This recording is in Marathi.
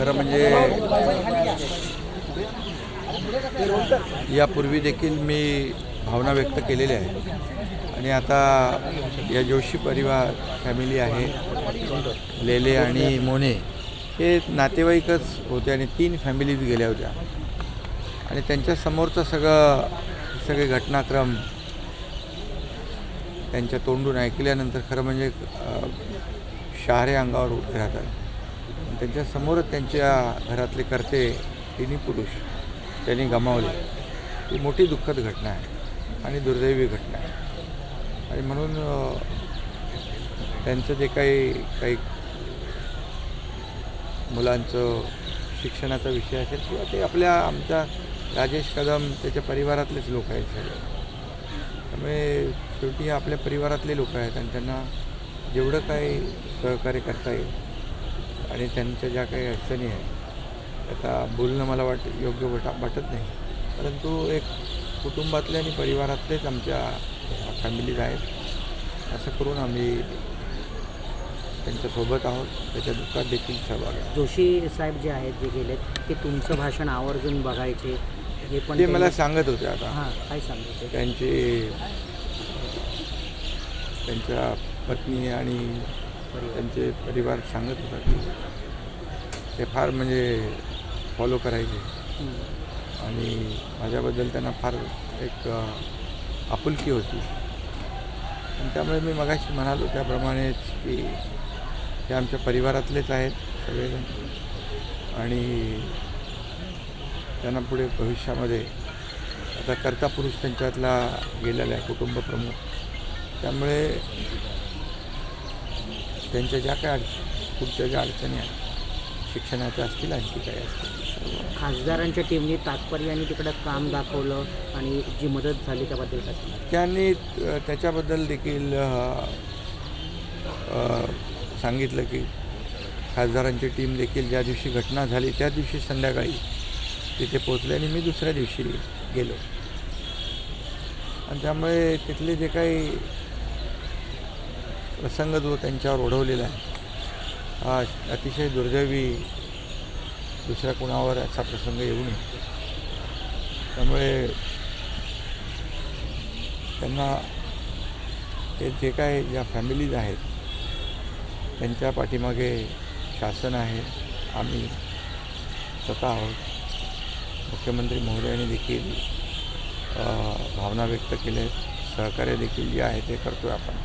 खरं म्हणजे यापूर्वी देखील मी भावना व्यक्त केलेल्या आहेत आणि आता या जोशी परिवार फॅमिली आहे, लेले आणि मोने हे नातेवाईकच होते आणि 3 फॅमिलीज गेल्या होत्या आणि त्यांच्यासमोरचं सगळे घटनाक्रम त्यांच्या तोंडून ऐकल्यानंतर खरं म्हणजे शहारे अंगावर उभे राहतात. त्यांच्यासमोरच त्यांच्या घरातले कर्ते 3 पुरुष त्यांनी गमावले. ही मोठी दुःखद घटना आहे आणि दुर्दैवी घटना आहे आणि म्हणून त्यांचं जे काही मुलांचं शिक्षणाचा विषय असेल किंवा ते आमच्या राजेश कदम त्याच्या परिवारातलेच लोक आहेत सगळे. त्यामुळे शेवटी आपल्या परिवारातले लोक आहेत आणि त्यांना जेवढं काही सहकार्य करता येईल आणि त्यांच्या ज्या काही अडचणी आहेत आता बोलणं मला योग्य वाटत नाही, परंतु एक कुटुंबातले आणि परिवारातलेच आमच्या फॅमिलीज आहेत. असं करून आम्ही त्यांच्यासोबत आहोत, त्याच्या दुःखात देखील सहभागी आहोत. जोशी साहेब जे आहेत जे गेलेत ते तुमचं भाषण आवर्जून बघायचे हे पण ते मला सांगत होते. आता हां काय सांगते त्यांच्या पत्नी आणि त्यांचे परिवार सांगत होता की ते फार म्हणजे फॉलो करायचे आणि माझ्याबद्दल त्यांना फार एक आपुलकी होती आणि त्यामुळे मी मगाशी म्हणालो त्याप्रमाणेच की ते आमच्या परिवारातलेच आहेत सगळेजण आणि त्यांना पुढे भविष्यामध्ये आता कर्ता पुरुष त्यांच्यातला गेलेला आहे कुटुंब प्रमुख, त्यामुळे त्यांच्या ज्या काय पुढच्या ज्या अडचणी आहेत शिक्षणाच्या असतील आणखी काही असतील. खासदारांच्या टीमने तात्पर्याने तिकडं काम दाखवलं आणि जी मदत झाली त्याबद्दल काय सांगा? त्यांनी त्याच्याबद्दल देखील सांगितलं की खासदारांची टीम देखील ज्या दिवशी घटना झाली त्या दिवशी संध्याकाळी तिथे पोचले आणि मी दुसऱ्या दिवशी गेलो आणि त्यामुळे तिथले जे काही प्रसंग जो त्यांच्यावर ओढवलेला आहे हा अतिशय दुर्दैवी दुसऱ्या कोणावर असा प्रसंग येऊ नये. त्यामुळे त्यांना ते जे काय ज्या फॅमिलीज आहेत त्यांच्या पाठीमागे शासन आहे, आम्ही स्वतः आहोत. मुख्यमंत्री महोदयांनी देखील भावना व्यक्त केल्या आहेत, सहकार्य देखील जे आहे ते करतो आहे आपण.